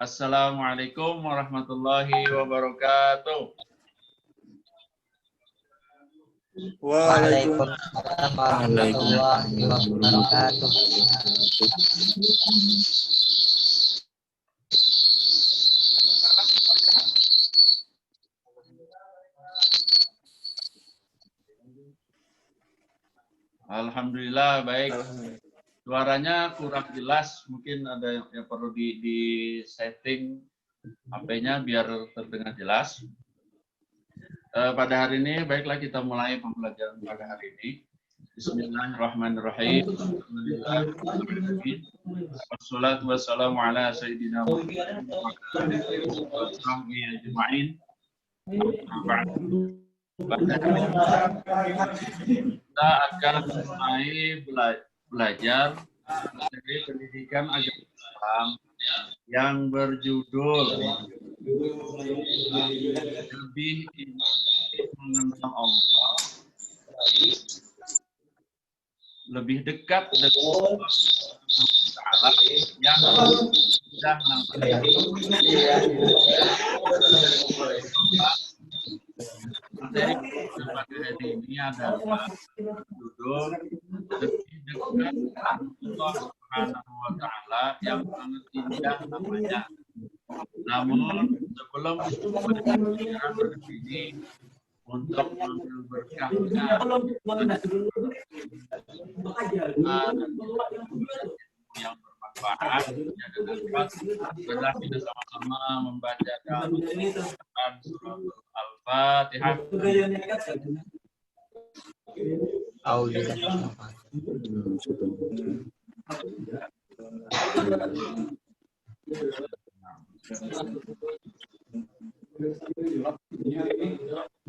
Assalamualaikum warahmatullahi wabarakatuh. Waalaikumsalam warahmatullahi wabarakatuh. Alhamdulillah baik. Suaranya kurang jelas, mungkin ada yang perlu di setting HP-nya biar terdengar jelas. Pada hari ini, baiklah kita mulai pembelajaran pada hari ini. Bismillahirrahmanirrahim. Wassalatu wassalamu ala sayyidina Muhammad wa ala alihi wa sahbihi ajma'in. Kita akan mulai belajar dari pendidikan agama Islam yang berjudul lebih mengenal Allah, lebih dekat dengan Allah Ta'ala yang sudah nanti. Materi hari ini adalah judul lebih dekat Allah Subhanahu wa Ta'ala yang sangat indah namanya. Namun sebelum kita berdiri untuk mengambil berkahnya yang bermanfaat, adalah kita sama-sama membaca dan surah Al-Fatihah.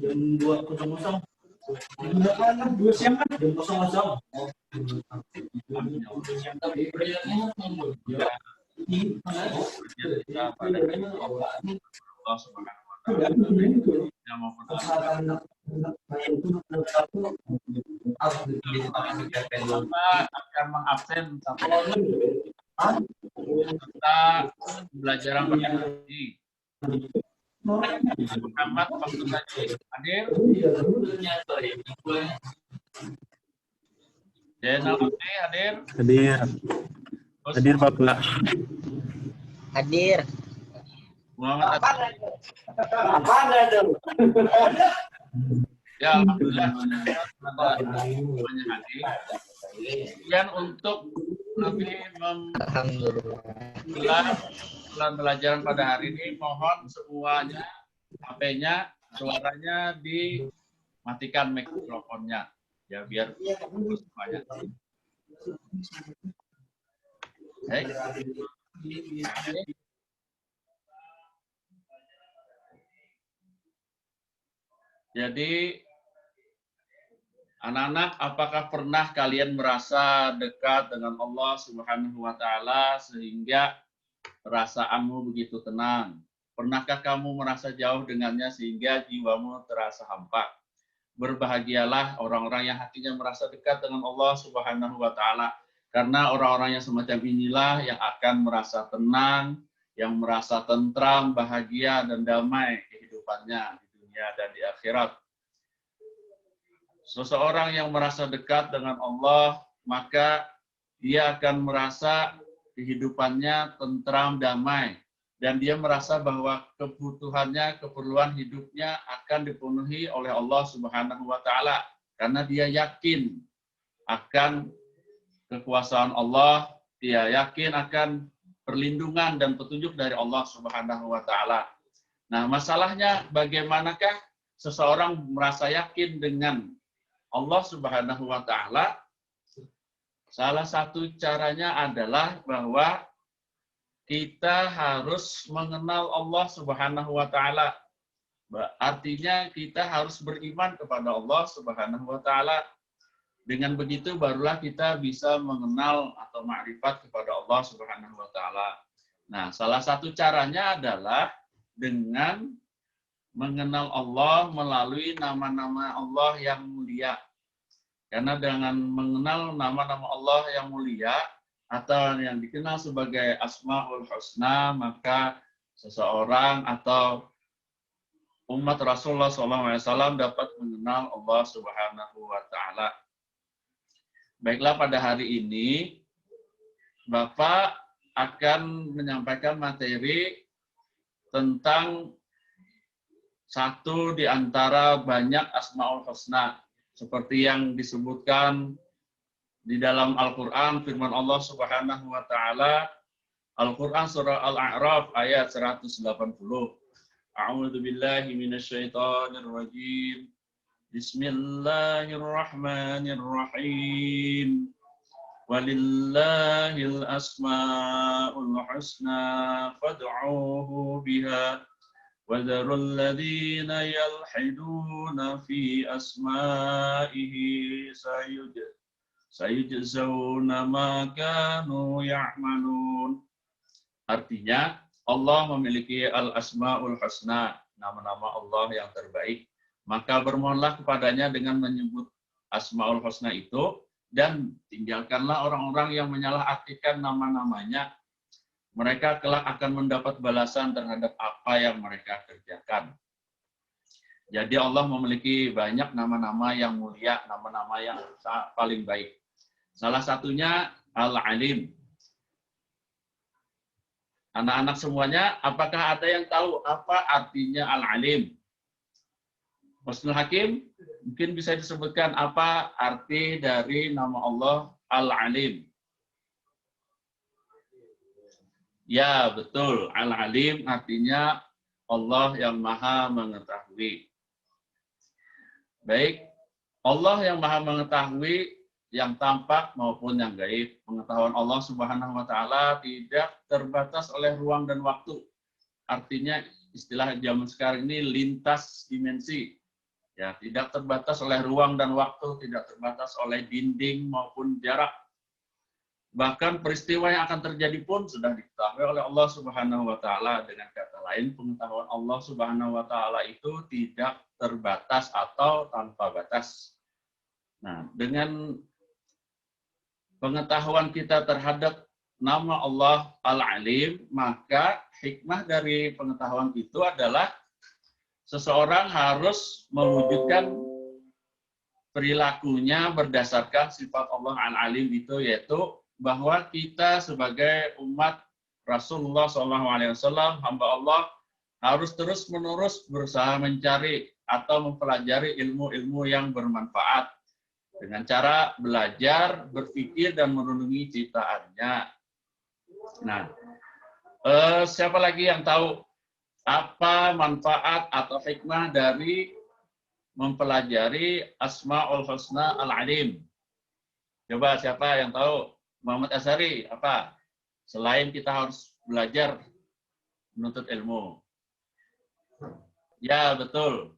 Jam 2.00. Dua siang kan? Jam 00. Allah Subhanahu wa Ta'ala yang akan mengabsen kita pembelajaran ini. Muhammad Faktur Haji hadir. Zainal Putri hadir. Hadir Bapak. Hadir. Muhammad ya, alhamdulillah semuanya hadir. Kemudian untuk lebih memperjelas pembelajaran pada hari ini, mohon semuanya HP-nya, suaranya dimatikan mikrofonnya, ya biar semuanya. Baik. Jadi anak-anak, apakah pernah kalian merasa dekat dengan Allah Subhanahu wa Ta'ala sehingga perasaanmu begitu tenang? Pernahkah kamu merasa jauh dengannya sehingga jiwamu terasa hampa? Berbahagialah orang-orang yang hatinya merasa dekat dengan Allah Subhanahu wa Ta'ala, karena orang-orang yang semacam inilah yang akan merasa tenang, yang merasa tentram, bahagia, dan damai kehidupannya di dunia dan di akhirat. Seseorang yang merasa dekat dengan Allah, maka dia akan merasa kehidupannya tentram, damai, dan dia merasa bahwa kebutuhannya, keperluan hidupnya akan dipenuhi oleh Allah Subhanahu wa Ta'ala, karena dia yakin akan kekuasaan Allah, dia yakin akan perlindungan dan petunjuk dari Allah Subhanahu wa Ta'ala. Nah, masalahnya bagaimanakah seseorang merasa yakin dengan Allah Subhanahu wa Ta'ala? Salah satu caranya adalah bahwa kita harus mengenal Allah Subhanahu wa Ta'ala. Artinya kita harus beriman kepada Allah Subhanahu wa Ta'ala. Dengan begitu barulah kita bisa mengenal atau ma'rifat kepada Allah Subhanahu wa Ta'ala. Nah, salah satu caranya adalah dengan mengenal Allah melalui nama-nama Allah yang mulia. Karena dengan mengenal nama-nama Allah yang mulia atau yang dikenal sebagai Asmaul Husna, maka seseorang atau umat Rasulullah SAW dapat mengenal Allah Subhanahu wa Ta'ala. Baiklah, pada hari ini Bapak akan menyampaikan materi tentang satu di antara banyak Asmaul Husna, seperti yang disebutkan di dalam Al-Quran, firman Allah Subhanahu wa Ta'ala, Al-Quran surah Al-A'raf ayat 180. A'udzu billahi minasyaitonir rajim. Bismillahirrahmanirrahim. Walillahil asmaul husna fad'uuhu biha وَذَرُوا الَّذِينَ يَلْحِدُونَ فِي أَسْمَائِهِ سَيُجْزَوْنَ مَا كَانُوا يَعْمَلُونَ. Artinya, Allah memiliki al-asma'ul husna, nama-nama Allah yang terbaik. Maka bermohonlah kepadanya dengan menyebut asma'ul husna itu, dan tinggalkanlah orang-orang yang menyalah-artikan nama-namanya. Mereka kelak akan mendapat balasan terhadap apa yang mereka kerjakan. Jadi Allah memiliki banyak nama-nama yang mulia, nama-nama yang paling baik. Salah satunya Al-Alim. Anak-anak semuanya, apakah ada yang tahu apa artinya Al-Alim? Husnul Hakim, mungkin bisa disebutkan apa arti dari nama Allah Al-Alim? Ya, betul. Al-Alim artinya Allah yang maha mengetahui. Baik, Allah yang maha mengetahui yang tampak maupun yang gaib. Pengetahuan Allah Subhanahu wa Ta'ala tidak terbatas oleh ruang dan waktu. Artinya istilah zaman sekarang ini lintas dimensi. Ya, tidak terbatas oleh ruang dan waktu, tidak terbatas oleh dinding maupun jarak. Bahkan peristiwa yang akan terjadi pun sudah diketahui oleh Allah Subhanahu wa Ta'ala. Dengan kata lain, pengetahuan Allah Subhanahu wa Ta'ala itu tidak terbatas atau tanpa batas. Nah, dengan pengetahuan kita terhadap nama Allah Al-Alim, maka hikmah dari pengetahuan itu adalah seseorang harus mewujudkan perilakunya berdasarkan sifat Allah Al-Alim itu, yaitu bahwa kita sebagai umat Rasulullah SAW, hamba Allah, harus terus-menerus berusaha mencari atau mempelajari ilmu-ilmu yang bermanfaat dengan cara belajar, berpikir, dan merenungi ciptaannya. Nah, siapa lagi yang tahu apa manfaat atau hikmah dari mempelajari Asmaul Husna Al-Alim? Coba siapa yang tahu? Muhammad Azhari, apa? Selain kita harus belajar menuntut ilmu. Ya, betul.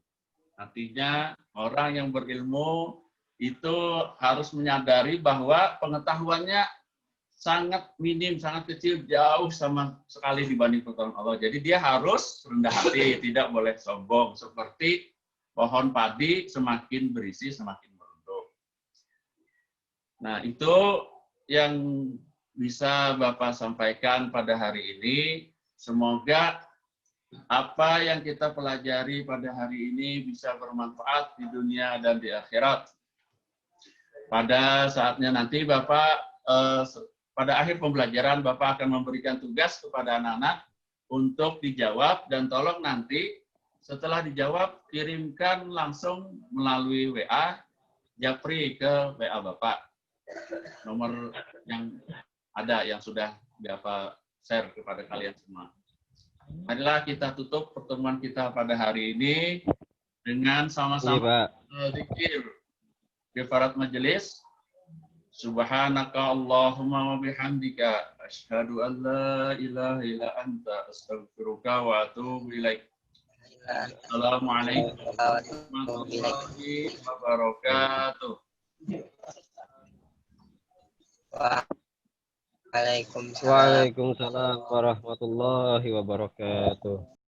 Artinya orang yang berilmu itu harus menyadari bahwa pengetahuannya sangat minim, sangat kecil, jauh sama sekali dibanding pengetahuan Allah. Jadi dia harus rendah hati, tidak boleh sombong. Seperti pohon padi, semakin berisi, semakin merunduk. Nah, itu yang bisa Bapak sampaikan pada hari ini. Semoga apa yang kita pelajari pada hari ini bisa bermanfaat di dunia dan di akhirat. Pada saatnya nanti Bapak, pada akhir pembelajaran Bapak akan memberikan tugas kepada anak-anak untuk dijawab, dan tolong nanti setelah dijawab kirimkan langsung melalui WA Japri ke WA Bapak. Nomor yang ada yang sudah Bapak share kepada kalian semua. Marilah kita tutup pertemuan kita pada hari ini dengan sama-sama zikir kifarat majelis. Subhanaka Allahumma wa bihamdika asyhadu an la ilaha illa anta astaghfiruka wa atubu ilaik. Assalamualaikum warahmatullahi wabarakatuh. Waalaikumsalam. Waalaikumsalam warahmatullahi wabarakatuh.